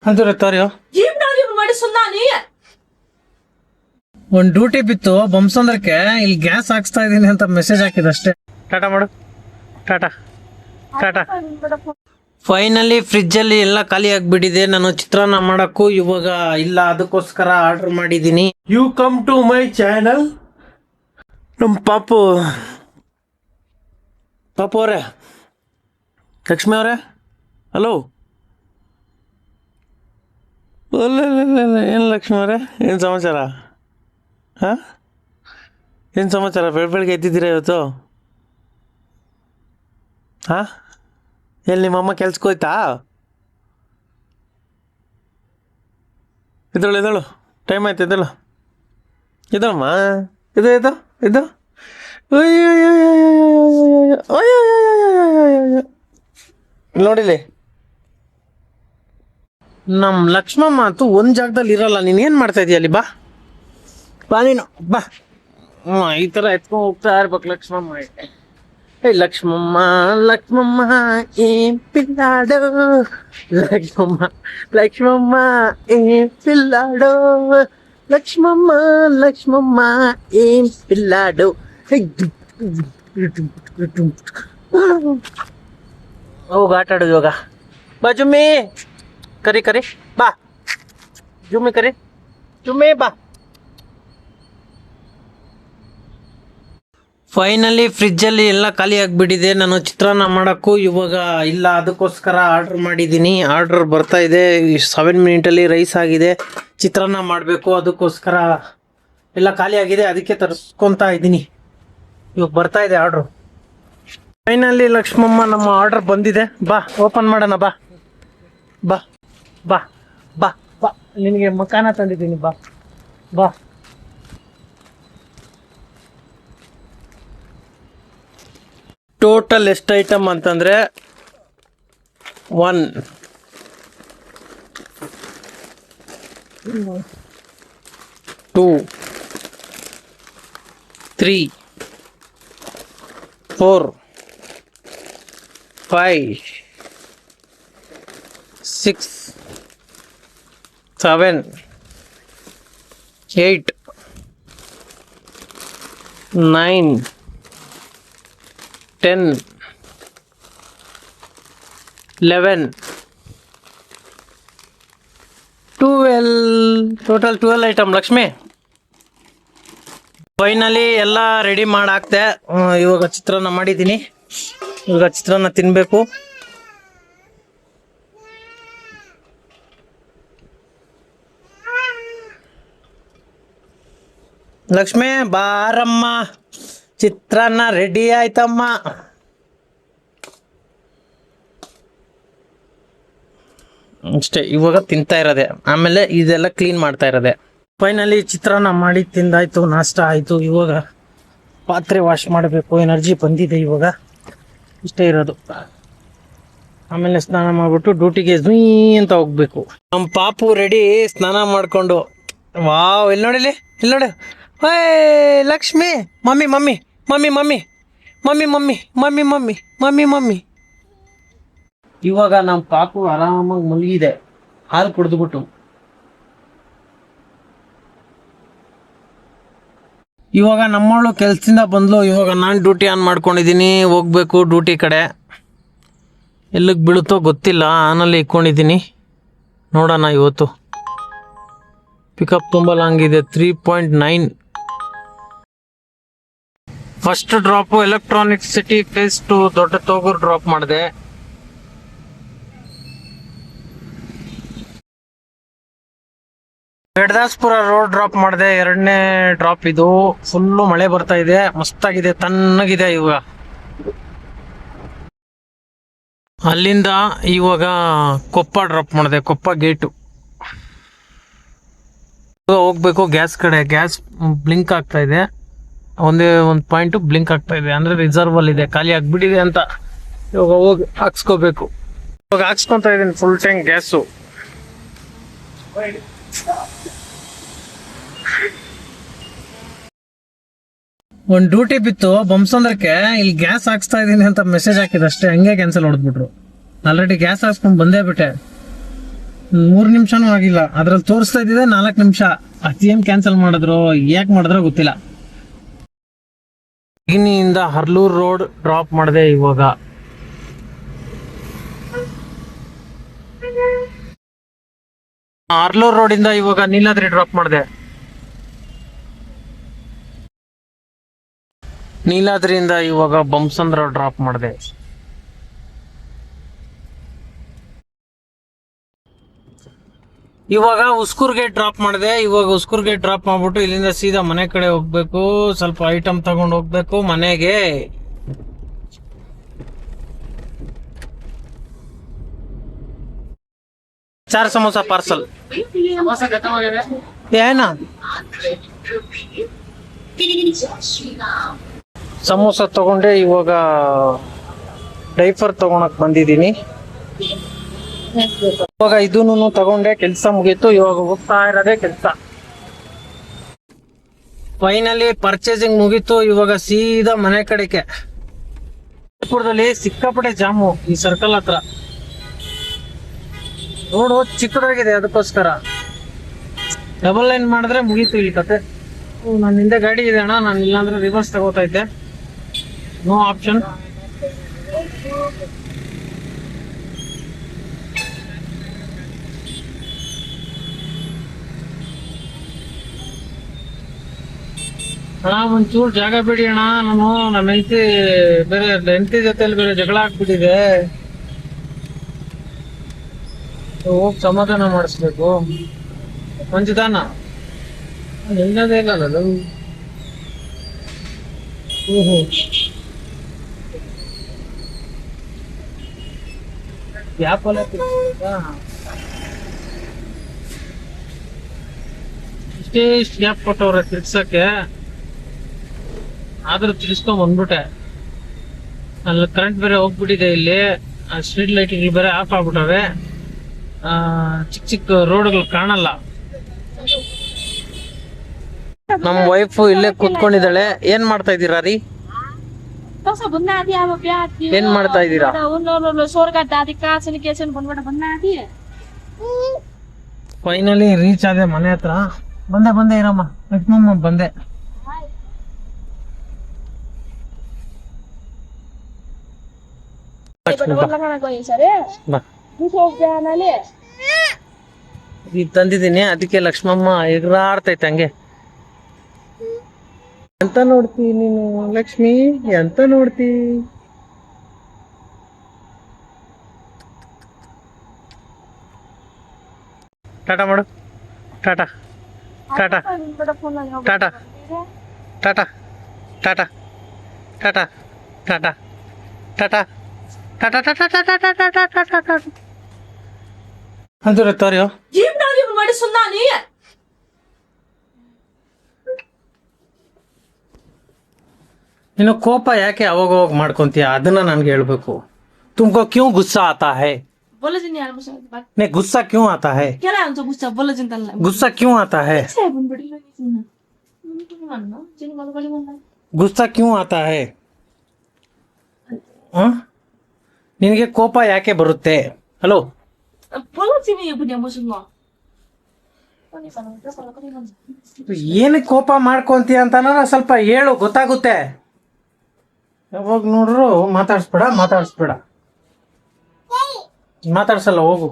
ಅಂದ್ರೆ ತೋರಿಯೋ ಒಂದ್ ಡ್ಯೂಟಿ ಬಿತ್ತು ಬೊಮ್ಸಂದ್ರಕ್ಕೆ ಇಲ್ಲಿ ಗ್ಯಾಸ್ ಹಾಕ್ಸ್ತಾ ಇದೀನಿ ಅಂತ ಮೆಸೇಜ್ ಹಾಕಿದ ಅಷ್ಟೇ. ಟಾಟಾ ಮಾಡು, ಟಾಟಾ ಟಾಟಾ. ಫೈನಲಿ ಫ್ರಿಜ್ ಅಲ್ಲಿ ಎಲ್ಲ ಖಾಲಿ ಆಗ್ಬಿಟ್ಟಿದೆ. ನಾನು ಚಿತ್ರಾನ್ನ ಮಾಡಕ್ಕೂ ಇವಾಗ ಇಲ್ಲ, ಅದಕ್ಕೋಸ್ಕರ ಆರ್ಡರ್ ಮಾಡಿದೀನಿ. You come to my channel. ನಮ್ ಪಾಪು ಅವರೇ, ಲಕ್ಷ್ಮಿ ಅವರೇ, ಹಲೋ. ಏನು ಲಕ್ಷ್ಮಿ ಅವರೇ, ಏನು ಸಮಾಚಾರ? ಹಾಂ, ಏನು ಸಮಾಚಾರ? ಬೆಳಗ್ಗೆ ಎದ್ದಿದ್ದೀರಾ ಇವತ್ತು? ಹಾಂ, ಎಲ್ಲಿ ನಿಮ್ಮಮ್ಮ ಕೆಲ್ಸಕ್ಕೆ ಹೋಯ್ತಾ? ಎದ್ದಳು, ಟೈಮ್ ಆಯ್ತು, ಎದ್ದಳಮ್ಮ, ಇದು ನೋಡಿಲಿ. ನಮ್ಮ ಲಕ್ಷ್ಮಮ್ಮ ಅಂತೂ ಒಂದು ಜಾಗದಲ್ಲಿ ಇರಲ್ಲ. ನೀನು ಏನು ಮಾಡ್ತಾ ಇದೀಯ ಅಲ್ಲಿ? ಬಾ ನೀನು ಬಾ. ಈ ಥರ ಎತ್ಕೊಂಡು ಹೋಗ್ತಾ ಇರ್ಬೇಕು ಲಕ್ಷ್ಮಮ್ಮ. ಲಕ್ಷ್ಮಮ್ಮ ಏನ್ ಪಿಲ್ಲಾಡೋ, ಲಕ್ಷ್ಮಮ್ಮ ಏನ್ ಪಿಲ್ಲಾಡೋ, ಲಕ್ಷ್ಮಮ್ಮ ಏನ್ ಪಿಲ್ಲಾಡೋ. ಹೋಗ ಆಟ ಆಡೋದು ಇವಾಗ. ಬಾ ಜುಮ್ಮಿ, ಕರಿ ಬಾ ಜುಮ್ಮಿ, ಜುಮ್ಮಿ ಬಾ. ಫೈನಲಿ ಫ್ರಿಜ್ಜಲ್ಲಿ ಎಲ್ಲ ಖಾಲಿ ಆಗಿಬಿಟ್ಟಿದೆ. ನಾನು ಚಿತ್ರಾನ್ನ ಮಾಡೋಕ್ಕೂ ಇವಾಗ ಇಲ್ಲ, ಅದಕ್ಕೋಸ್ಕರ ಆರ್ಡ್ರ್ ಮಾಡಿದ್ದೀನಿ. ಆರ್ಡ್ರ್ ಬರ್ತಾ ಇದೆ. 7 ಮಿನಿಟಲ್ಲಿ ರೈಸ್ ಆಗಿದೆ. ಚಿತ್ರಾನ್ನ ಮಾಡಬೇಕು, ಅದಕ್ಕೋಸ್ಕರ ಎಲ್ಲ ಖಾಲಿ ಆಗಿದೆ. ಅದಕ್ಕೆ ತರಿಸ್ಕೊತಾ ಇದ್ದೀನಿ. ಇವಾಗ ಬರ್ತಾ ಇದೆ ಆರ್ಡ್ರು. ಫೈನಲಿ ಲಕ್ಷ್ಮಮ್ಮ ನಮ್ಮ ಆರ್ಡ್ರ್ ಬಂದಿದೆ. ಬಾ ಓಪನ್ ಮಾಡೋಣ. ಬಾ ಬಾ ಬಾ ಬಾ ಬಾ ನಿನಗೆ ಮಕಾನ ತಂದಿದ್ದೀನಿ. ಬಾ ಬಾ. ಟೋಟಲ್ ಎಷ್ಟು ಐಟಮ್ ಅಂತಂದರೆ 1 2 3 4 5 6 7 8 9 10 11 12 ಟೋಟಲ್ 12 ಐಟಮ್ ಲಕ್ಷ್ಮಿ. ಫೈನಲಿ ಎಲ್ಲ ರೆಡಿ ಮಾಡಾಕ್ದೆ. ಇವಾಗ ಚಿತ್ರಾನ್ನ ಮಾಡಿದ್ದೀನಿ. ಇವಾಗ ಚಿತ್ರಾನ್ನ ತಿನ್ನಬೇಕು. ಲಕ್ಷ್ಮಿ ಬಾರಮ್ಮ, ಚಿತ್ರಾನ್ನ ರೆಡಿ ಆಯ್ತಮ್ಮ. ಅಷ್ಟೇ, ಇವಾಗ ತಿಂತಾ ಇರೋದೆ, ಆಮೇಲೆ ಇದೆಲ್ಲ ಕ್ಲೀನ್ ಮಾಡ್ತಾ ಇರೋದೆ. ಫೈನಲಿ ಚಿತ್ರಾನ್ನ ಮಾಡಿ ತಿಂದಾಯ್ತು, ನಾಷ್ಟ ಆಯಿತು. ಇವಾಗ ಪಾತ್ರೆ ವಾಶ್ ಮಾಡಬೇಕು. ಎನರ್ಜಿ ಬಂದಿದೆ ಇವಾಗ. ಇಷ್ಟೇ ಇರೋದು. ಆಮೇಲೆ ಸ್ನಾನ ಮಾಡಿಬಿಟ್ಟು ಡ್ಯೂಟಿಗೆ ಝುಯ್ ಅಂತ ಹೋಗ್ಬೇಕು. ನಮ್ಮ ಪಾಪು ರೆಡಿ ಸ್ನಾನ ಮಾಡಿಕೊಂಡು. ವಾವ್, ಇಲ್ಲಿ ನೋಡಿಲಿ, ಇಲ್ಲಿ ನೋಡಿ. ಹೇ Lakshmi, mummy mummy mummy mummy mummy mummy mummy mummy mummy mummy. ಇವಾಗ ನಮ್ಮ ಪಾಪು ಆರಾಮಾಗಿ ಮಲಗಿದೆ, ಹಾಲು ಕುಡಿದ್ಬಿಟ್ಟು. ಇವಾಗ ನಮ್ಮವಳು ಕೆಲ್ಸದಿಂದ ಬಂದ್ಲು. ಇವಾಗ ನಾನು ಡ್ಯೂಟಿ ಆನ್ ಮಾಡ್ಕೊಂಡಿದ್ದೀನಿ, ಹೋಗ್ಬೇಕು ಡ್ಯೂಟಿ ಕಡೆ. ಎಲ್ಲಿಗೆ ಬೀಳುತ್ತೋ ಗೊತ್ತಿಲ್ಲ, ಆನಲ್ಲಿ ಇಟ್ಕೊಂಡಿದ್ದೀನಿ. ನೋಡೋಣ ಇವತ್ತು. ಪಿಕಪ್ ತುಂಬ ಲಾಂಗ್ ಇದೆ, 3.9. First drop electronic city face 2 ದೊಡ್ಡ ತೋಗೂರು ಡ್ರಾಪ್ ಮಾಡಿದೆ. ಬೇಡದಾಸ್ಪುರ ರೋಡ್ ಡ್ರಾಪ್ ಮಾಡಿದೆ. 2ನೇ ಡ್ರಾಪ್ ಇದು. ಫುಲ್ಲು ಮಳೆ ಬರ್ತಾ ಇದೆ, ಮಸ್ತಾಗಿದೆ, ತಣ್ಣಗಿದೆ ಇವಾಗ. ಅಲ್ಲಿಂದ ಇವಾಗ ಕೊಪ್ಪ ಡ್ರಾಪ್ ಮಾಡಿದೆ, ಕೊಪ್ಪ ಗೇಟು. ಹೋಗ್ಬೇಕು ಗ್ಯಾಸ್ ಕಡೆ. ಗ್ಯಾಸ್ ಬ್ಲಿಂಕ್ ಆಗ್ತಾ ಇದೆ, ಒಂದೇ ಒಂದು ಪಾಯಿಂಟು ಬ್ಲಿಂಕ್ ಆಗ್ತಾ ಇದೆ, ಅಂದರೆ ರಿಸರ್ವಲ್ಲಿ ಇದೆ, ಖಾಲಿ ಆಗಿಬಿಟ್ಟಿದೆ ಅಂತ. ಇವಾಗ ಹೋಗಿ ಹಾಕ್ಸ್ಕೋಬೇಕು. ಇವಾಗ ಹಾಕ್ಸ್ಕೊತಾ ಇದ್ದೀನಿ ಫುಲ್ ಟ್ಯಾಂಕ್ ಗ್ಯಾಸು. ಒಂದು ಡ್ಯೂಟಿ ಬಿತ್ತು ಬೊಮ್ಸಂದ್ರಕ್ಕೆ, ಇಲ್ಲಿ ಗ್ಯಾಸ್ ಹಾಕ್ಸ್ತಾ ಇದೀನಿ ಅಂತ ಮೆಸೇಜ್ ಹಾಕಿದ ಅಷ್ಟೇ. ಹಂಗೆ ಕ್ಯಾನ್ಸಲ್ ಹೊಡೆದ್ಬಿಟ್ರು. ಆಲ್ರೆಡಿ ಗ್ಯಾಸ್ ಹಾಕ್ಸ್ಕೊಂಡು ಬಂದೇ ಬಿಟ್ಟೆ. 3 ನಿಮಿಷನೂ ಆಗಿಲ್ಲ, ಅದ್ರಲ್ಲಿ ತೋರಿಸ್ತಾ ಇದ್ದಿದೆ 4 ನಿಮಿಷ. ಅದೇನ್ ಕ್ಯಾನ್ಸಲ್ ಮಾಡಿದ್ರು, ಯಾಕೆ ಮಾಡಿದ್ರೋ ಗೊತ್ತಿಲ್ಲ. ಇನಿಯಿಂದ ಹರ್ಲೂರ್ ರೋಡ್ ಡ್ರಾಪ್ ಮಾಡಿದೆ. ಇವಾಗ ಹರ್ಲೂರ್ ರೋಡ್ ಇಂದ ಇವಾಗ ನೀಲಾದ್ರಿ ಡ್ರಾಪ್ ಮಾಡಿದೆ. ನೀಲಾದ್ರಿಯಿಂದ ಇವಾಗ ಬಂಸಂದ್ರ ಡ್ರಾಪ್ ಮಾಡಿದೆ. ಇವಾಗ ಉಸ್ಕೂರ್ಗೆ ಡ್ರಾಪ್ ಮಾಡಿದೆ. ಇವಾಗ ಉಸ್ಕೂರ್ಗೆ ಡ್ರಾಪ್ ಮಾಡ್ಬಿಟ್ಟು ಇಲ್ಲಿಂದ ಸೀದಾ ಮನೆ ಕಡೆ ಹೋಗ್ಬೇಕು. ಸ್ವಲ್ಪ ಐಟಮ್ ತಗೊಂಡು ಹೋಗ್ಬೇಕು ಮನೆಗೆ. ಚಾರ್ ಸಮೋಸ ಪಾರ್ಸಲ್. ಏನ ಸಮೋಸ ತಗೊಂಡೆ. ಇವಾಗ ಡೈಫರ್ ತಗೊಳಕ್ ಬಂದಿದ್ದೀನಿ. ಇವಾಗ ಇದನ್ನು ತಗೊಂಡೆ, ಕೆಲ್ಸ ಮುಗೀತು. ಇವಾಗ ಹೋಗ್ತಾ ಇರೋದೇ ಕೆಲ್ಸ. ಫೈನಲಿ ಪರ್ಚೇಸಿಂಗ್ ಮುಗೀತು. ಇವಾಗ ಸೀದಾ ಮನೆ ಕಡೆಗೆ. ಜೈಪುರದಲ್ಲಿ ಸಿಕ್ಕಾಪಟ್ಟೆ ಜಾಮು ಈ ಸರ್ಕಲ್ ಹತ್ರ. ರೋಡು ಚಿಕ್ಕದಾಗಿದೆ, ಅದಕ್ಕೋಸ್ಕರ ಡಬಲ್ ಲೈನ್ ಮಾಡಿದ್ರೆ ಮುಗೀತು ಈ ಕತೆ. ನನ್ನ ಹಿಂದೆ ಗಾಡಿ ಇದೆ ಅಣ್ಣ, ನಾನು ಇಲ್ಲಾಂದ್ರೆ ರಿವರ್ಸ್ ತಗೋತಾ ಇದ್ದೆ. No option. ಅಣ್ಣ ಒಂಚೂರು ಜಾಗ ಬಿಡಿ ಅಣ್ಣ, ನಮ್ಮ ಹೆಂಡತಿ ಜೊತೆಲಿ ಬೇರೆ ಜಗಳ ಆಗ್ಬಿಟ್ಟಿದೆ. ಹೋಗಿ ಸಮಾಧಾನ ಮಾಡಿಸ್ಬೇಕು. ಮಂಜುದಾನ ನಿನ್ನದೇ ಇಲ್ಲ. ಓಹೋ, ವ್ಯಾಪಾರ ಇಷ್ಟೇ ಇಷ್ಟು ಗ್ಯಾಪ್ ಕೊಟ್ಟವ್ರೆ ತಿರ್ಗ್ಸಕ್ಕೆ. ಆದ್ರೂ ತಿರ್ಸ್ಕೊಂಡ್ ಬಂದ್ಬಿಟ್ಟೆ. ಅಲ್ಲಿ ಕರೆಂಟ್ ಬೇರೆ ಹೋಗ್ಬಿಟ್ಟಿದೆ. ಇಲ್ಲಿ ಸ್ಟ್ರೀಟ್ ಲೈಟ್ಗಳು ಬೇರೆ ಆಫ್ ಆಗ್ಬಿಟ್ಟವೆ. ಚಿಕ್ಕ ಚಿಕ್ಕ ರೋಡ್ಗಳು ಕಾಣಲ್ಲ. ನಮ್ಮ ವೈಫ್ ಇಲ್ಲೇ ಕುತ್ಕೊಂಡಿದ್ದಾಳೆ. ಏನ್ ಮಾಡ್ತಾ ಇದ್ದೀರಾ ರೀ? ಏನ್ ಮಾಡ್ತಾ ಇದ್ದೀರಾ? ಫೈನಲಿ ರೀಚ್ ಆದೆ ಮನೆ ಹತ್ರ. ಬಂದೆ ಇರಮ್ಮ, ಲಕ್ಷ್ಮಮ್ಮ ಬಂದೆ. ಈಗ ತಂದಿದ್ದೀನಿ, ಅದಕ್ಕೆ ಲಕ್ಷ್ಮಮ್ಮ ಎಗರಾಡ್ತೈತೆ ಹಂಗೆ. ಎಂತ ನೋಡ್ತಿ ನೀನು ಲಕ್ಷ್ಮಿ, ಎಂತ ನೋಡ್ತಿ? ಟಾಟಾ ಮಾಡು. ಟಾಟಾ ಟಾಟಾ ಟಾಟಾ ಟಾಟಾ ಟಾಟಾ ಟಾಟಾ ಟಾಟಾ ಟಾಟಾ ಟಾಟಾ ಟಾಟಾ ಟಾಟಾ ಟಾಟಾ ಟಾಟಾ ಅಂತಾರೆ ತೋರಿಯೋ. ನೀನು ಕೋಪ ಯಾಕೆ ಅವಾಗ ಮಾಡ್ಕೊಂತೀಯ? ಅದನ್ನ ನನ್ಗೆ ಹೇಳ್ಬೇಕು. ತುಮಕೋ ಕ್ಯೂ ಗುಸ್ಸಾ ಆತಾ ಹೈ? नहीं, गुस्सा क्यों आता है? गुस्सा क्यों आता है? गुस्सा क्यों आता है? ನಿನಗೆ ಕೋಪ ಯಾಕೆ ಬರುತ್ತೆ? ಹಲೋ, ಏನಕ್ಕೆ ಕೋಪ ಮಾಡ್ಕೊಂತೀಯ ಅಂತ ಸ್ವಲ್ಪ ಹೇಳು, ಗೊತ್ತಾಗುತ್ತೆ. ಯಾವಾಗ ನೋಡ್ರು ಮಾತಾಡ್ಸ್ಬೇಡ ಮಾತಾಡ್ಸಲ್ಲ, ಹೋಗು.